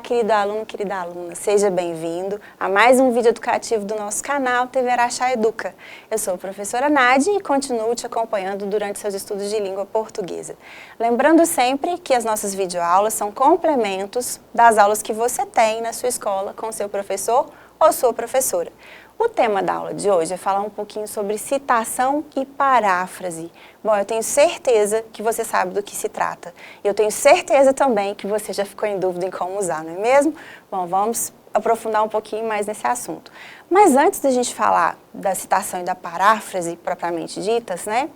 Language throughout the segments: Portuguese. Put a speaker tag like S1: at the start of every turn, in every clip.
S1: querido aluno, querida aluna, seja bem-vindo a mais um vídeo educativo do nosso canal TV Araxá Educa. Eu sou a professora Nádia e continuo te acompanhando durante seus estudos de língua portuguesa. Lembrando sempre que as nossas videoaulas são complementos das aulas que você tem na sua escola com seu professor ou sua professora. O tema da aula de hoje é falar um pouquinho sobre citação e paráfrase. Bom, eu tenho certeza que você sabe do que se trata. E eu tenho certeza também que você já ficou em dúvida em como usar, não é mesmo? Bom, vamos aprofundar um pouquinho mais nesse assunto. Mas antes da gente falar da citação e da paráfrase propriamente ditas, né?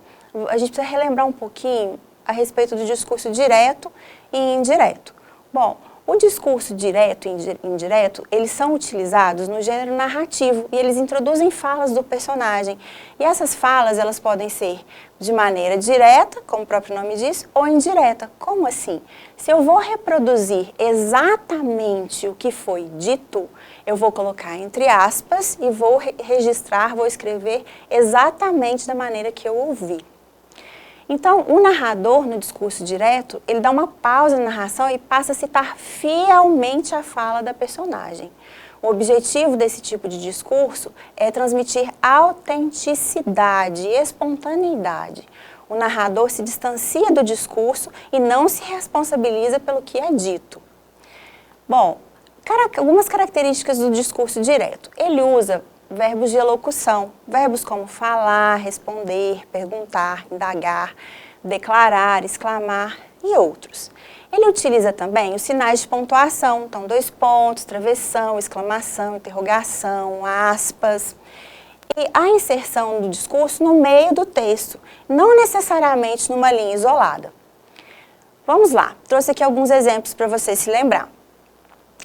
S1: A gente precisa relembrar um pouquinho a respeito do discurso direto e indireto. Bom, o discurso direto e indireto, eles são utilizados no gênero narrativo e eles introduzem falas do personagem. E essas falas, elas podem ser de maneira direta, como o próprio nome diz, ou indireta. Como assim? Se eu vou reproduzir exatamente o que foi dito, eu vou colocar entre aspas e vou registrar, vou escrever exatamente da maneira que eu ouvi. Então, o narrador, no discurso direto, ele dá uma pausa na narração e passa a citar fielmente a fala da personagem. O objetivo desse tipo de discurso é transmitir autenticidade e espontaneidade. O narrador se distancia do discurso e não se responsabiliza pelo que é dito. Bom, algumas características do discurso direto. Ele usa verbos de elocução, verbos como falar, responder, perguntar, indagar, declarar, exclamar e outros. Ele utiliza também os sinais de pontuação, então 2 pontos, travessão, exclamação, interrogação, aspas. E a inserção do discurso no meio do texto, não necessariamente numa linha isolada. Vamos lá, trouxe aqui alguns exemplos para você se lembrar.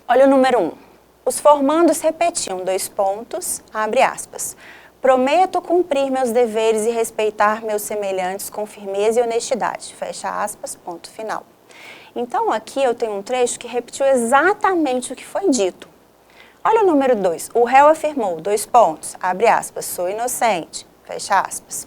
S1: Olha o número 1. Os formandos repetiam 2 pontos, abre aspas. Prometo cumprir meus deveres e respeitar meus semelhantes com firmeza e honestidade, fecha aspas, ponto final. Então aqui eu tenho um trecho que repetiu exatamente o que foi dito. Olha o número 2. O réu afirmou, 2 pontos, abre aspas, sou inocente, fecha aspas.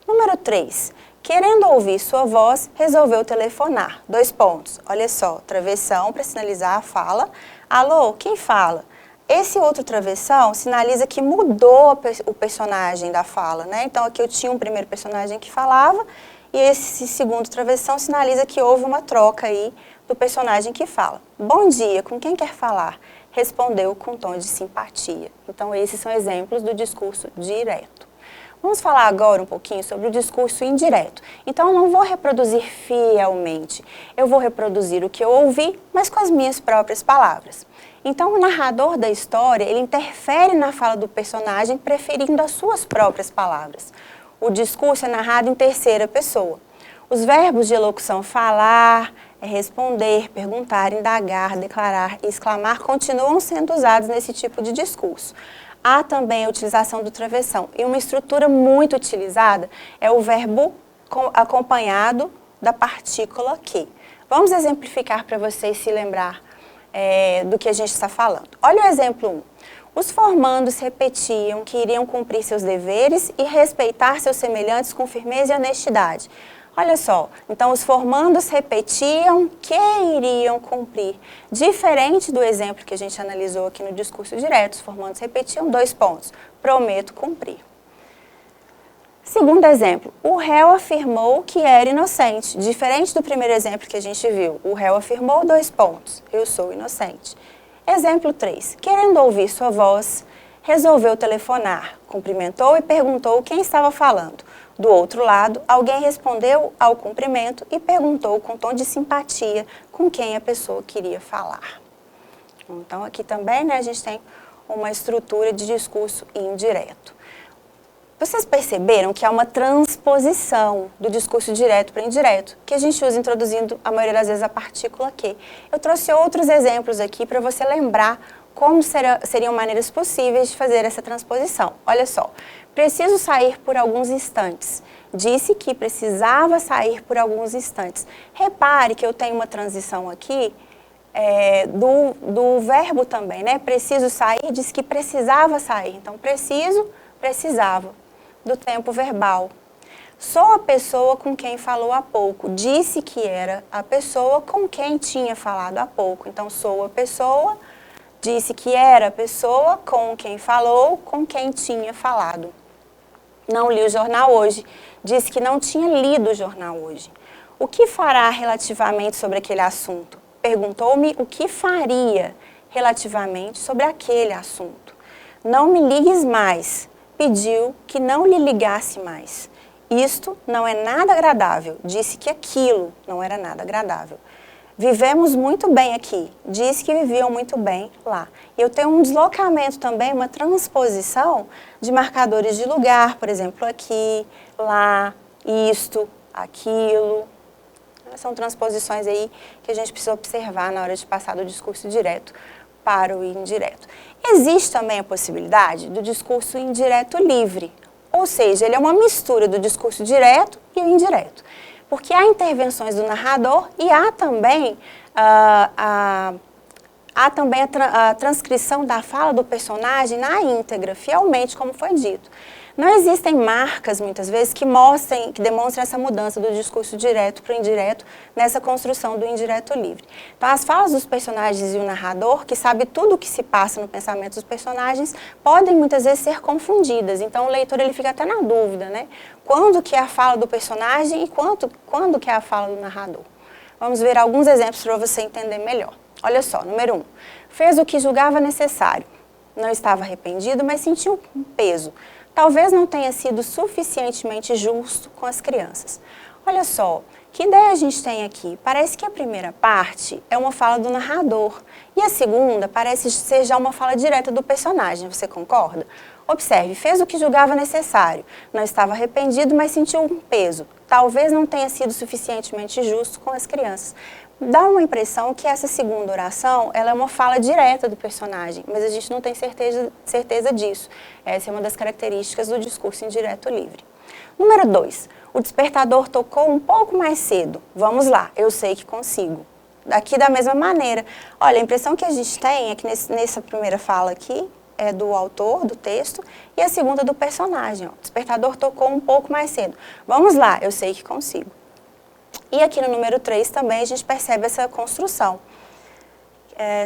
S1: Número 3. Querendo ouvir sua voz, resolveu telefonar, 2 pontos. Olha só, travessão para sinalizar a fala. Alô, quem fala? Esse outro travessão sinaliza que mudou o personagem da fala, né? Então aqui eu tinha um primeiro personagem que falava e esse segundo travessão sinaliza que houve uma troca aí do personagem que fala. Bom dia, com quem quer falar? Respondeu com tom de simpatia. Então esses são exemplos do discurso direto. Vamos falar agora um pouquinho sobre o discurso indireto. Então, eu não vou reproduzir fielmente. Eu vou reproduzir o que eu ouvi, mas com as minhas próprias palavras. Então, o narrador da história, ele interfere na fala do personagem, preferindo as suas próprias palavras. O discurso é narrado em terceira pessoa. Os verbos de elocução falar, responder, perguntar, indagar, declarar e exclamar continuam sendo usados nesse tipo de discurso. Há também a utilização do travessão. E uma estrutura muito utilizada é o verbo acompanhado da partícula que. Vamos exemplificar para vocês se lembrar do que a gente está falando. Olha o exemplo 1. Os formandos repetiam que iriam cumprir seus deveres e respeitar seus semelhantes com firmeza e honestidade. Olha só, então os formandos repetiam que iriam cumprir. Diferente do exemplo que a gente analisou aqui no discurso direto, os formandos repetiam 2 pontos. Prometo cumprir. Segundo exemplo, o réu afirmou que era inocente. Diferente do primeiro exemplo que a gente viu, o réu afirmou 2 pontos. Eu sou inocente. Exemplo 3. Querendo ouvir sua voz, resolveu telefonar. Cumprimentou e perguntou quem estava falando. Do outro lado, alguém respondeu ao cumprimento e perguntou com tom de simpatia com quem a pessoa queria falar. Então, aqui também, né, a gente tem uma estrutura de discurso indireto. Vocês perceberam que há uma transposição do discurso direto para indireto, que a gente usa introduzindo, a maioria das vezes, a partícula que. Eu trouxe outros exemplos aqui para você lembrar como seriam maneiras possíveis de fazer essa transposição. Olha só, preciso sair por alguns instantes. Disse que precisava sair por alguns instantes. Repare que eu tenho uma transição aqui do verbo também, né? Preciso sair, disse que precisava sair. Então, preciso, precisava, do tempo verbal. Sou a pessoa com quem falou há pouco. Disse que era a pessoa com quem tinha falado há pouco. Então, sou a pessoa, disse que era a pessoa com quem falou, com quem tinha falado. Não li o jornal hoje. Disse que não tinha lido o jornal hoje. O que fará relativamente sobre aquele assunto? Perguntou-me o que faria relativamente sobre aquele assunto. Não me ligues mais. Pediu que não lhe ligasse mais. Isto não é nada agradável. Disse que aquilo não era nada agradável. Vivemos muito bem aqui. Disse que viviam muito bem lá. E eu tenho um deslocamento também, uma transposição de marcadores de lugar, por exemplo, aqui, lá, isto, aquilo. São transposições aí que a gente precisa observar na hora de passar do discurso direto para o indireto. Existe também a possibilidade do discurso indireto livre, ou seja, ele é uma mistura do discurso direto e o indireto, porque há intervenções do narrador e há também a transcrição da fala do personagem na íntegra, fielmente, como foi dito. Não existem marcas, muitas vezes, que demonstrem essa mudança do discurso direto para o indireto, nessa construção do indireto livre. Então, as falas dos personagens e o narrador, que sabe tudo o que se passa no pensamento dos personagens, podem, muitas vezes, ser confundidas. Então, o leitor ele fica até na dúvida, né? Quando que é a fala do personagem e quando que é a fala do narrador. Vamos ver alguns exemplos para você entender melhor. Olha só, número 1. Fez o que julgava necessário. Não estava arrependido, mas sentiu um peso. Talvez não tenha sido suficientemente justo com as crianças. Olha só, que ideia a gente tem aqui? Parece que a primeira parte é uma fala do narrador e a segunda parece ser já uma fala direta do personagem, você concorda? Observe, fez o que julgava necessário. Não estava arrependido, mas sentiu um peso. Talvez não tenha sido suficientemente justo com as crianças. Dá uma impressão que essa segunda oração ela é uma fala direta do personagem, mas a gente não tem certeza disso. Essa é uma das características do discurso indireto livre. Número 2. O despertador tocou um pouco mais cedo. Vamos lá, eu sei que consigo. Aqui da mesma maneira. Olha, a impressão que a gente tem é que nessa primeira fala aqui é do autor, do texto, e a segunda do personagem. Ó. O despertador tocou um pouco mais cedo. Vamos lá, eu sei que consigo. E aqui no número 3 também a gente percebe essa construção,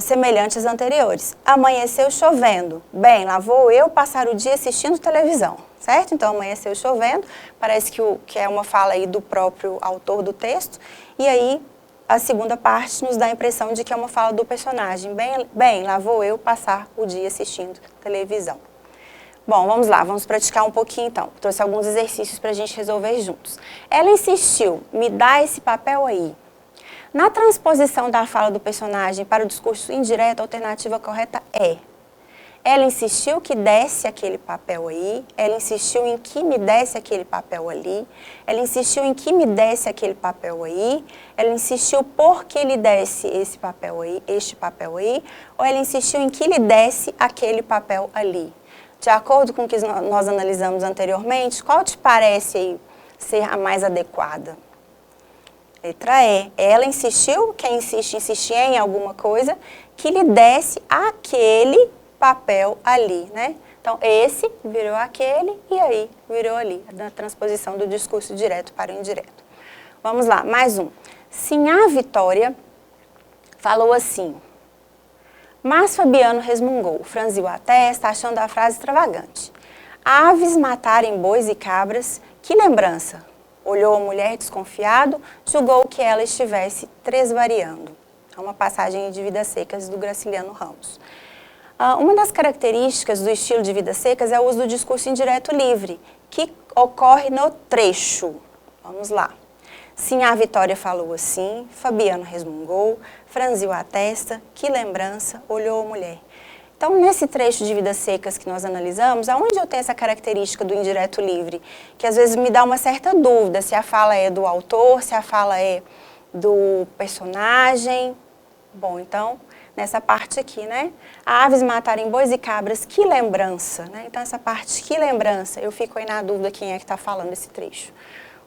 S1: semelhante às anteriores. Amanheceu chovendo. Bem, lá vou eu passar o dia assistindo televisão, certo? Então, amanheceu chovendo, parece que é uma fala aí do próprio autor do texto. E aí, a segunda parte nos dá a impressão de que é uma fala do personagem. Bem, lá vou eu passar o dia assistindo televisão. Bom, vamos lá, vamos praticar um pouquinho então. Trouxe alguns exercícios para a gente resolver juntos. Ela insistiu, me dá esse papel aí. Na transposição da fala do personagem para o discurso indireto, a alternativa correta é: ela insistiu que desse aquele papel aí, ela insistiu em que me desse aquele papel ali, ela insistiu em que me desse aquele papel aí, ela insistiu por que lhe desse esse papel aí, este papel aí, ou ela insistiu em que lhe desse aquele papel ali. De acordo com o que nós analisamos anteriormente, qual te parece aí ser a mais adequada? Letra E. Ela insistiu, quem insistia em alguma coisa, que lhe desse aquele papel ali, né? Então, esse virou aquele e aí virou ali, na transposição do discurso direto para o indireto. Vamos lá, mais um. Sinhá Vitória falou assim: mas Fabiano resmungou, franziu a testa, achando a frase extravagante. Aves matarem bois e cabras, que lembrança! Olhou a mulher desconfiado, julgou que ela estivesse tresvariando. É uma passagem de Vidas Secas do Graciliano Ramos. Uma das características do estilo de Vidas Secas é o uso do discurso indireto livre, que ocorre no trecho. Vamos lá. Sinhá Vitória falou assim, Fabiano resmungou, franziu a testa, que lembrança, olhou a mulher. Então, nesse trecho de Vidas Secas que nós analisamos, aonde eu tenho essa característica do indireto livre, que às vezes me dá uma certa dúvida se a fala é do autor, se a fala é do personagem. Bom, então, nessa parte aqui, né? Aves matarem bois e cabras, que lembrança, né? Então, essa parte, que lembrança, eu fico aí na dúvida quem é que está falando esse trecho.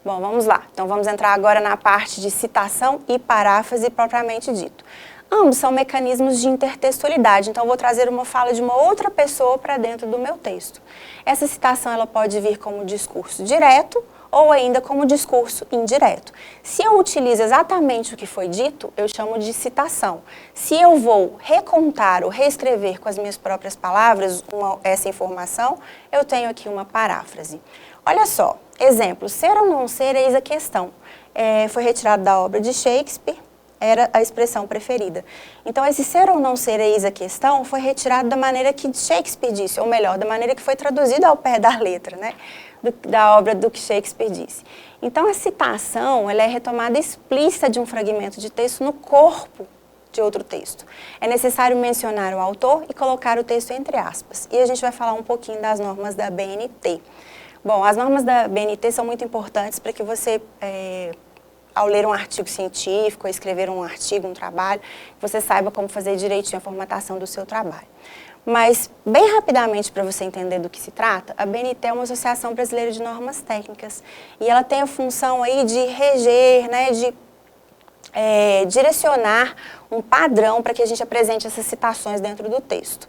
S1: Bom, vamos lá. Então, vamos entrar agora na parte de citação e paráfrase propriamente dito. Ambos são mecanismos de intertextualidade, então eu vou trazer uma fala de uma outra pessoa para dentro do meu texto. Essa citação ela pode vir como discurso direto ou ainda como discurso indireto. Se eu utilizo exatamente o que foi dito, eu chamo de citação. Se eu vou recontar ou reescrever com as minhas próprias palavras essa informação, eu tenho aqui uma paráfrase. Olha só, exemplo, ser ou não ser, eis a questão. Foi retirado da obra de Shakespeare, era a expressão preferida. Então, esse ser ou não ser, eis a questão, foi retirado da maneira que Shakespeare disse, ou melhor, da maneira que foi traduzido ao pé da letra, né, da obra do que Shakespeare disse. Então, a citação, ela é retomada explícita de um fragmento de texto no corpo de outro texto. É necessário mencionar o autor e colocar o texto entre aspas. E a gente vai falar um pouquinho das normas da BNT. Bom, as normas da BNT são muito importantes para que você... ao ler um artigo científico, ou escrever um artigo, um trabalho, você saiba como fazer direitinho a formatação do seu trabalho. Mas, bem rapidamente, para você entender do que se trata, a BNT é uma Associação Brasileira de Normas Técnicas e ela tem a função aí de reger, né, de direcionar um padrão para que a gente apresente essas citações dentro do texto.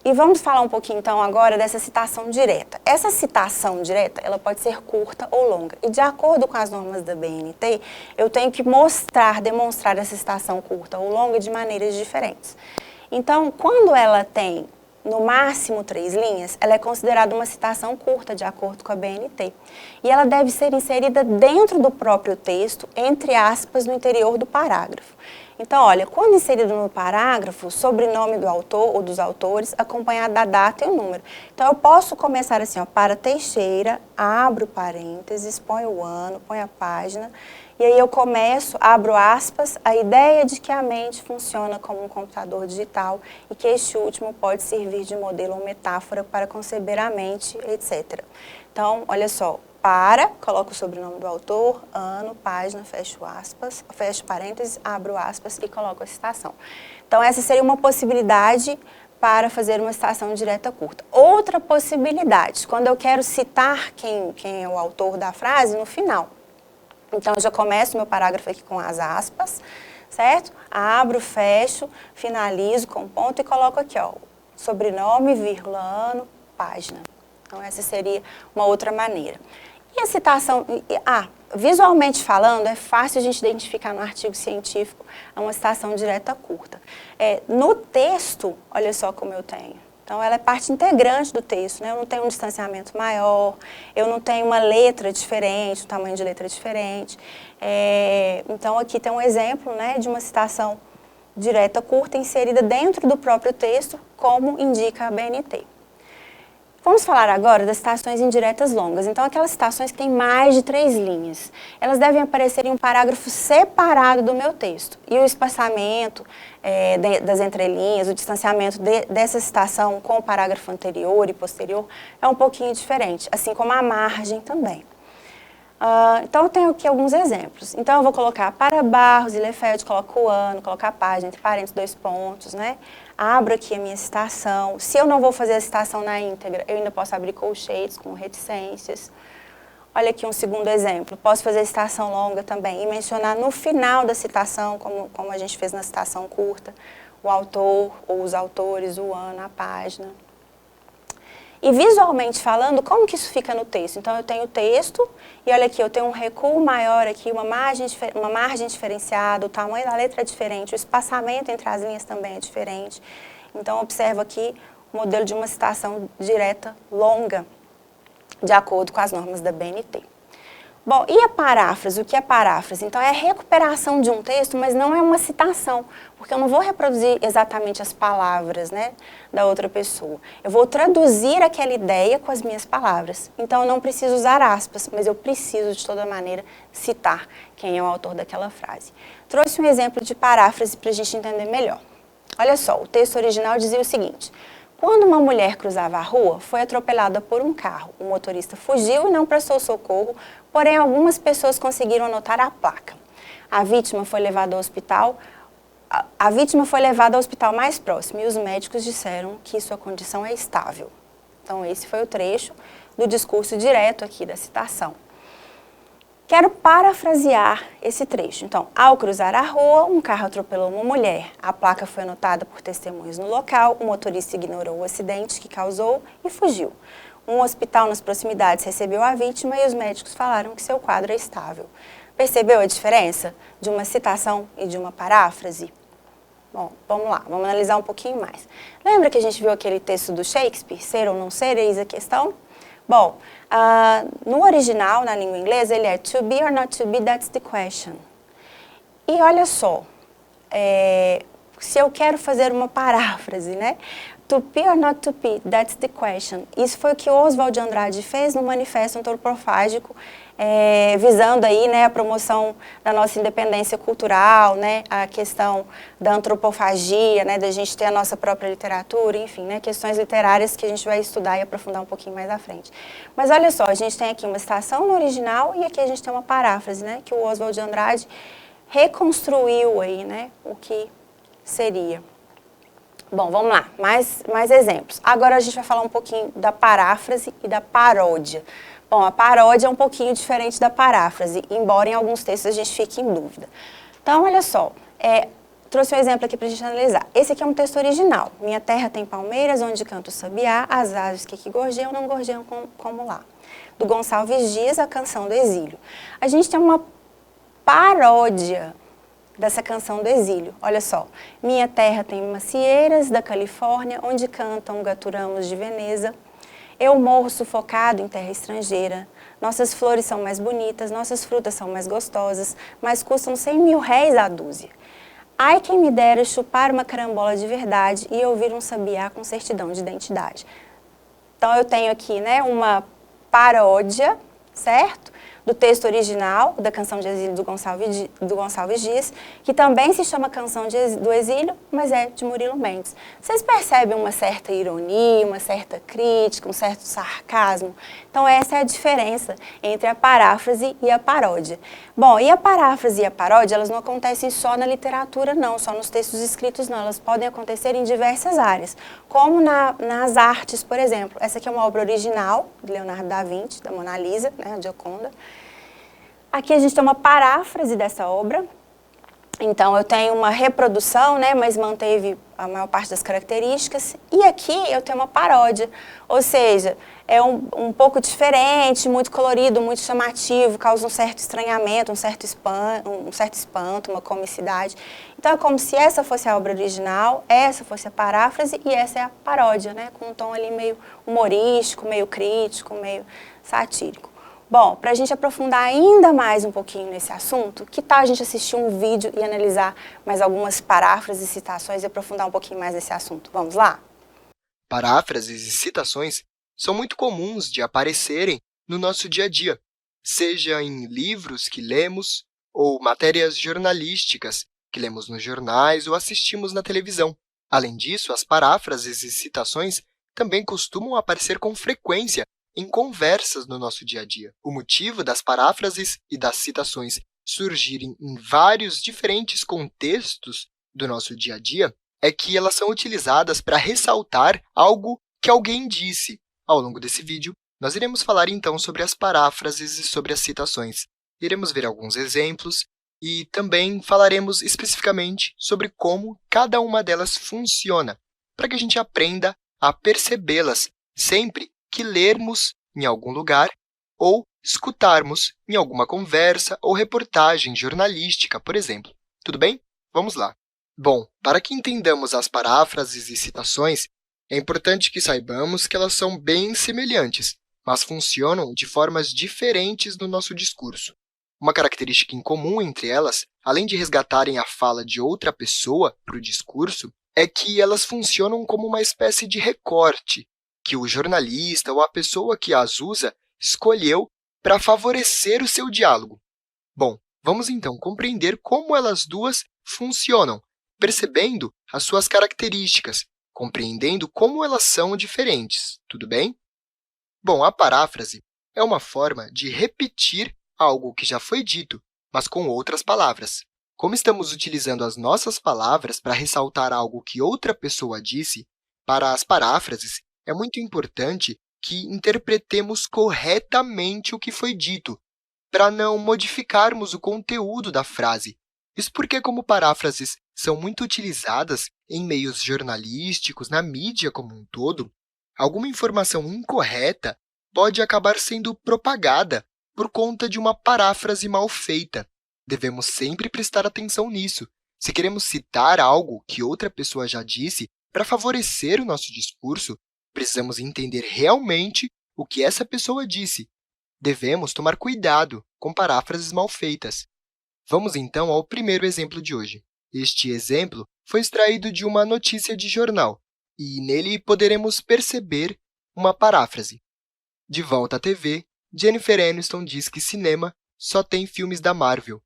S1: E vamos falar um pouquinho, então, agora dessa citação direta. Essa citação direta, ela pode ser curta ou longa. E, de acordo com as normas da BNT, eu tenho que demonstrar essa citação curta ou longa de maneiras diferentes. Então, quando ela tem, no máximo, 3 linhas, ela é considerada uma citação curta, de acordo com a BNT. E ela deve ser inserida dentro do próprio texto, entre aspas, no interior do parágrafo. Então, olha, quando inserido no parágrafo, o sobrenome do autor ou dos autores, acompanhado da data e o número. Então, eu posso começar assim, ó, para Teixeira, abro parênteses, ponho o ano, ponho a página, e aí eu começo, abro aspas, a ideia de que a mente funciona como um computador digital e que este último pode servir de modelo ou metáfora para conceber a mente, etc. Então, olha só. Coloco o sobrenome do autor, ano, página, fecho aspas, fecho parênteses, abro aspas e coloco a citação. Então, essa seria uma possibilidade para fazer uma citação direta curta. Outra possibilidade, quando eu quero citar quem é o autor da frase no final. Então, eu já começo meu parágrafo aqui com as aspas, certo? Abro, fecho, finalizo com ponto e coloco aqui, ó, sobrenome, vírgula, ano, página. Então, essa seria uma outra maneira. E a citação, visualmente falando, é fácil a gente identificar no artigo científico uma citação direta curta. No texto, olha só como eu tenho. Então, ela é parte integrante do texto, né? Eu não tenho um distanciamento maior, eu não tenho uma letra diferente, um tamanho de letra diferente. Então, aqui tem um exemplo, né, de uma citação direta curta inserida dentro do próprio texto, como indica a BNT. Vamos falar agora das citações indiretas longas. Então, aquelas citações que têm mais de 3 linhas. Elas devem aparecer em um parágrafo separado do meu texto. E o espaçamento das entrelinhas, o distanciamento dessa citação com o parágrafo anterior e posterior é um pouquinho diferente, assim como a margem também. Então, eu tenho aqui alguns exemplos. Então, eu vou colocar para Barros e Lefebvre, coloco o ano, coloco a página, entre parênteses, 2 pontos, né? Abro aqui a minha citação. Se eu não vou fazer a citação na íntegra, eu ainda posso abrir colchetes com reticências. Olha aqui um segundo exemplo. Posso fazer citação longa também e mencionar no final da citação, como a gente fez na citação curta, o autor ou os autores, o ano, a página. E visualmente falando, como que isso fica no texto? Então, eu tenho o texto e olha aqui, eu tenho um recuo maior aqui, uma margem diferenciada, o tamanho da letra é diferente, o espaçamento entre as linhas também é diferente. Então, observo aqui o modelo de uma citação direta longa, de acordo com as normas da BNT. Bom, e a paráfrase? O que é paráfrase? Então, é a recuperação de um texto, mas não é uma citação, porque eu não vou reproduzir exatamente as palavras, né, da outra pessoa. Eu vou traduzir aquela ideia com as minhas palavras. Então, eu não preciso usar aspas, mas eu preciso, de toda maneira, citar quem é o autor daquela frase. Trouxe um exemplo de paráfrase para a gente entender melhor. Olha só, o texto original dizia o seguinte: quando uma mulher cruzava a rua, foi atropelada por um carro. O motorista fugiu e não prestou socorro, porém algumas pessoas conseguiram anotar a placa. A vítima foi levada ao hospital mais próximo e os médicos disseram que sua condição é estável. Então, esse foi o trecho do discurso direto aqui da citação. Quero parafrasear esse trecho. Então, ao cruzar a rua, um carro atropelou uma mulher. A placa foi anotada por testemunhas no local, o motorista ignorou o acidente que causou e fugiu. Um hospital nas proximidades recebeu a vítima e os médicos falaram que seu quadro é estável. Percebeu a diferença de uma citação e de uma paráfrase? Bom, vamos lá, vamos analisar um pouquinho mais. Lembra que a gente viu aquele texto do Shakespeare, ser ou não ser, eis a questão? Bom, no original, na língua inglesa, ele é to be or not to be, that's the question. E olha só, se eu quero fazer uma paráfrase, né? To be or not to be, that's the question. Isso foi o que Oswald de Andrade fez no Manifesto Antropofágico, visando aí, né, a promoção da nossa independência cultural, né, a questão da antropofagia, né, da gente ter a nossa própria literatura, enfim, né, questões literárias que a gente vai estudar e aprofundar um pouquinho mais à frente. Mas olha só, a gente tem aqui uma citação no original e aqui a gente tem uma paráfrase, né, que o Oswald de Andrade reconstruiu aí, né, o que seria. Bom, vamos lá, mais exemplos. Agora a gente vai falar um pouquinho da paráfrase e da paródia. Bom, a paródia é um pouquinho diferente da paráfrase, embora em alguns textos a gente fique em dúvida. Então, olha só, trouxe um exemplo aqui para a gente analisar. Esse aqui é um texto original. Minha terra tem palmeiras, onde canta o sabiá, as aves que aqui gorjeiam, não gorjeiam como lá. Do Gonçalves Dias, a canção do exílio. A gente tem uma paródia dessa canção do exílio. Olha só, minha terra tem macieiras da Califórnia, onde cantam gaturamos de Veneza. Eu morro sufocado em terra estrangeira. Nossas flores são mais bonitas, nossas frutas são mais gostosas, mas custam 100.000 réis a dúzia. Ai, quem me dera chupar uma carambola de verdade e ouvir um sabiá com certidão de identidade. Então, eu tenho aqui, né, uma paródia, certo? Do texto original, da Canção de Exílio do Gonçalves Dias, que também se chama Canção do Exílio, mas é de Murilo Mendes. Vocês percebem uma certa ironia, uma certa crítica, um certo sarcasmo? Então, essa é a diferença entre a paráfrase e a paródia. Bom, e a paráfrase e a paródia, elas não acontecem só na literatura, não, só nos textos escritos, não. Elas podem acontecer em diversas áreas, como nas artes, por exemplo. Essa aqui é uma obra original, de Leonardo da Vinci, da Mona Lisa, né, a Gioconda. Aqui a gente tem uma paráfrase dessa obra. Então, eu tenho uma reprodução, né, mas manteve a maior parte das características. E aqui eu tenho uma paródia, ou seja, é um pouco diferente, muito colorido, muito chamativo, causa um certo estranhamento, um certo espanto, uma comicidade. Então, é como se essa fosse a obra original, essa fosse a paráfrase e essa é a paródia, né, com um tom ali meio humorístico, meio crítico, meio satírico. Bom, para a gente aprofundar ainda mais um pouquinho nesse assunto, que tal a gente assistir um vídeo e analisar mais algumas paráfrases e citações e aprofundar um pouquinho mais nesse assunto? Vamos lá?
S2: Paráfrases e citações são muito comuns de aparecerem no nosso dia a dia, seja em livros que lemos ou matérias jornalísticas que lemos nos jornais ou assistimos na televisão. Além disso, as paráfrases e citações também costumam aparecer com frequência em conversas no nosso dia a dia. O motivo das paráfrases e das citações surgirem em vários diferentes contextos do nosso dia a dia é que elas são utilizadas para ressaltar algo que alguém disse. Ao longo desse vídeo, nós iremos falar então sobre as paráfrases e sobre as citações. Iremos ver alguns exemplos e também falaremos especificamente sobre como cada uma delas funciona, para que a gente aprenda a percebê-las sempre que lermos em algum lugar ou escutarmos em alguma conversa ou reportagem jornalística, por exemplo. Tudo bem? Vamos lá. Bom, para que entendamos as paráfrases e citações, é importante que saibamos que elas são bem semelhantes, mas funcionam de formas diferentes no nosso discurso. Uma característica em comum entre elas, além de resgatarem a fala de outra pessoa para o discurso, é que elas funcionam como uma espécie de recorte que o jornalista ou a pessoa que as usa escolheu para favorecer o seu diálogo. Bom, vamos então compreender como elas duas funcionam, percebendo as suas características, compreendendo como elas são diferentes. Tudo bem? Bom, a paráfrase é uma forma de repetir algo que já foi dito, mas com outras palavras. Como estamos utilizando as nossas palavras para ressaltar algo que outra pessoa disse, para as paráfrases, é muito importante que interpretemos corretamente o que foi dito, para não modificarmos o conteúdo da frase. Isso porque, como paráfrases são muito utilizadas em meios jornalísticos, na mídia como um todo, alguma informação incorreta pode acabar sendo propagada por conta de uma paráfrase mal feita. Devemos sempre prestar atenção nisso. Se queremos citar algo que outra pessoa já disse para favorecer o nosso discurso, precisamos entender realmente o que essa pessoa disse. Devemos tomar cuidado com paráfrases mal feitas. Vamos, então, ao primeiro exemplo de hoje. Este exemplo foi extraído de uma notícia de jornal, e nele poderemos perceber uma paráfrase. De volta à TV, Jennifer Aniston diz que cinema só tem filmes da Marvel.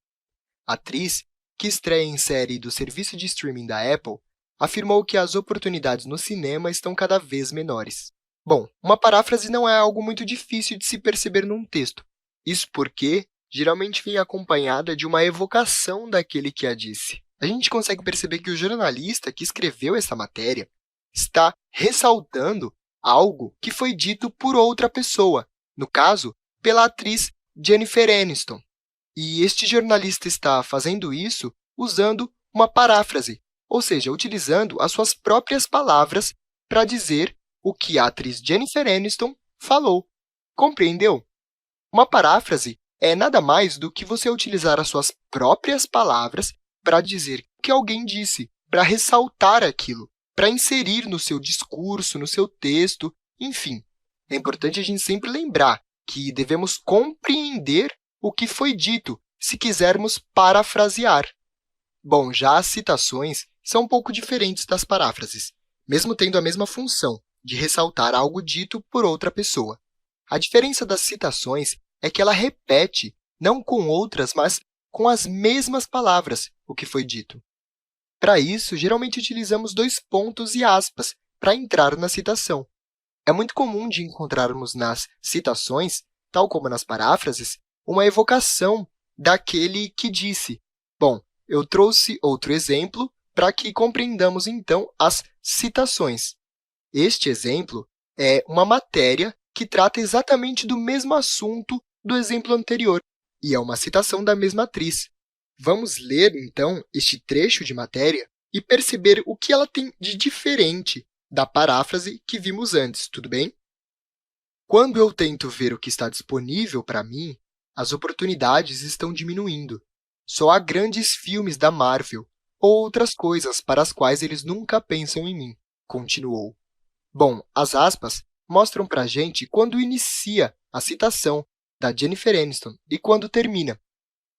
S2: A atriz, que estreia em série do serviço de streaming da Apple, afirmou que as oportunidades no cinema estão cada vez menores. Bom, uma paráfrase não é algo muito difícil de se perceber num texto. Isso porque geralmente vem acompanhada de uma evocação daquele que a disse. A gente consegue perceber que o jornalista que escreveu essa matéria está ressaltando algo que foi dito por outra pessoa, no caso, pela atriz Jennifer Aniston. E este jornalista está fazendo isso usando uma paráfrase, ou seja, utilizando as suas próprias palavras para dizer o que a atriz Jennifer Aniston falou. Compreendeu? Uma paráfrase é nada mais do que você utilizar as suas próprias palavras para dizer o que alguém disse, para ressaltar aquilo, para inserir no seu discurso, no seu texto, enfim. É importante a gente sempre lembrar que devemos compreender o que foi dito, se quisermos parafrasear. Bom, já as citações são um pouco diferentes das paráfrases, mesmo tendo a mesma função, de ressaltar algo dito por outra pessoa. A diferença das citações é que ela repete, não com outras, mas com as mesmas palavras, o que foi dito. Para isso, geralmente utilizamos dois pontos e aspas para entrar na citação. É muito comum de encontrarmos nas citações, tal como nas paráfrases, uma evocação daquele que disse. Bom, eu trouxe outro exemplo para que compreendamos, então, as citações. Este exemplo é uma matéria que trata exatamente do mesmo assunto do exemplo anterior, e é uma citação da mesma atriz. Vamos ler, então, este trecho de matéria e perceber o que ela tem de diferente da paráfrase que vimos antes, tudo bem? Quando eu tento ver o que está disponível para mim, as oportunidades estão diminuindo. Só há grandes filmes da Marvel ou outras coisas para as quais eles nunca pensam em mim, continuou. Bom, as aspas mostram para a gente quando inicia a citação da Jennifer Aniston e quando termina.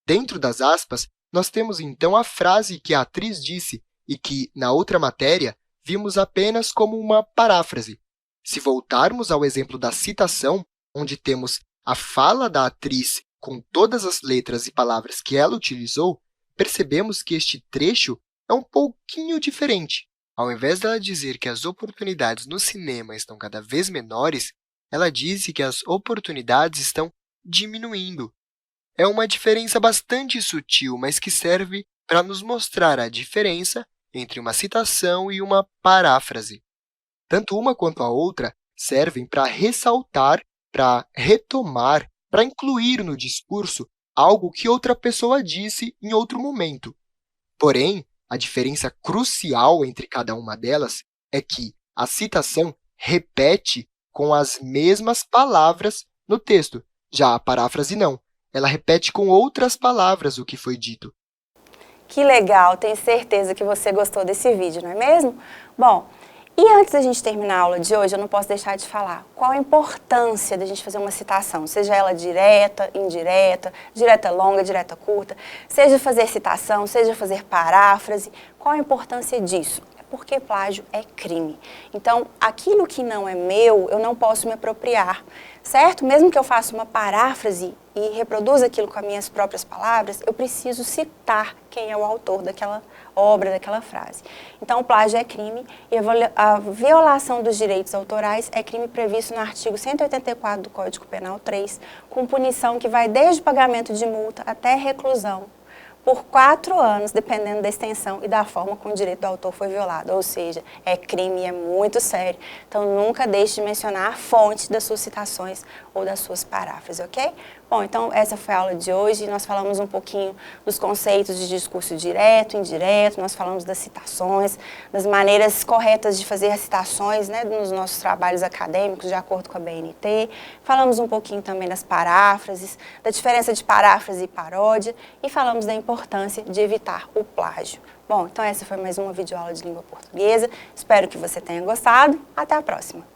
S2: Dentro das aspas, nós temos, então, a frase que a atriz disse e que, na outra matéria, vimos apenas como uma paráfrase. Se voltarmos ao exemplo da citação, onde temos a fala da atriz com todas as letras e palavras que ela utilizou, percebemos que este trecho é um pouquinho diferente. Ao invés dela dizer que as oportunidades no cinema estão cada vez menores, ela disse que as oportunidades estão diminuindo. É uma diferença bastante sutil, mas que serve para nos mostrar a diferença entre uma citação e uma paráfrase. Tanto uma quanto a outra servem para ressaltar, para retomar, para incluir no discurso algo que outra pessoa disse em outro momento. Porém, a diferença crucial entre cada uma delas é que a citação repete com as mesmas palavras no texto, já a paráfrase não. Ela repete com outras palavras o que foi dito.
S1: Que legal! Tenho certeza que você gostou desse vídeo, não é mesmo? Bom, e antes da gente terminar a aula de hoje, eu não posso deixar de falar qual a importância da gente fazer uma citação, seja ela direta, indireta, direta longa, direta curta, seja fazer citação, seja fazer paráfrase. Qual a importância disso? É porque plágio é crime. Então, aquilo que não é meu, eu não posso me apropriar, certo? Mesmo que eu faça uma paráfrase e reproduza aquilo com as minhas próprias palavras, eu preciso citar quem é o autor daquela obra, daquela frase. Então, o plágio é crime e a violação dos direitos autorais é crime previsto no artigo 184 do Código Penal 3, com punição que vai desde o pagamento de multa até reclusão por 4 anos, dependendo da extensão e da forma como o direito do autor foi violado. Ou seja, é crime e é muito sério. Então, nunca deixe de mencionar a fonte das suas citações ou das suas paráfrases, ok? Bom, então essa foi a aula de hoje. Nós falamos um pouquinho dos conceitos de discurso direto, indireto, nós falamos das citações, das maneiras corretas de fazer as citações, né, nos nossos trabalhos acadêmicos, de acordo com a BNT. Falamos um pouquinho também das paráfrases, da diferença de paráfrase e paródia, e falamos da importância de evitar o plágio. Bom, então essa foi mais uma videoaula de língua portuguesa. Espero que você tenha gostado. Até a próxima!